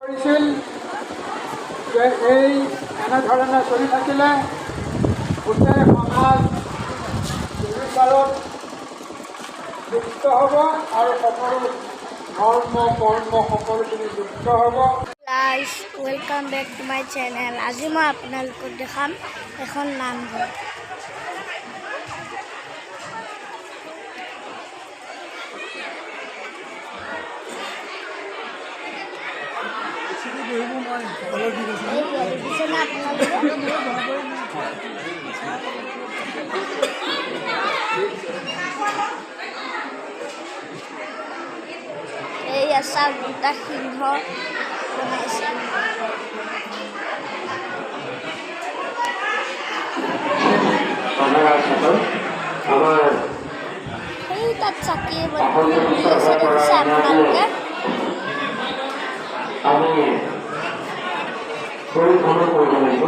কৰিছিল যে এই এনেধৰণে চলি থাকিলে গোটেই সমাজ দুৰ্বিচাৰত যুক্ত হ'ব আৰু সকলো ধৰ্ম কৰ্ম সকলোখিনি যুক্ত হ'ব। Guys welcome back to my channel. আজি মই আপোনালোকক দেখাম এখন নামঘৰ। এই আছা দুটা সিংহ বনাইছে। সেই তাত চাকি দেখিছে আপোনালোকে। আমি পরিচালনা করব লাগিব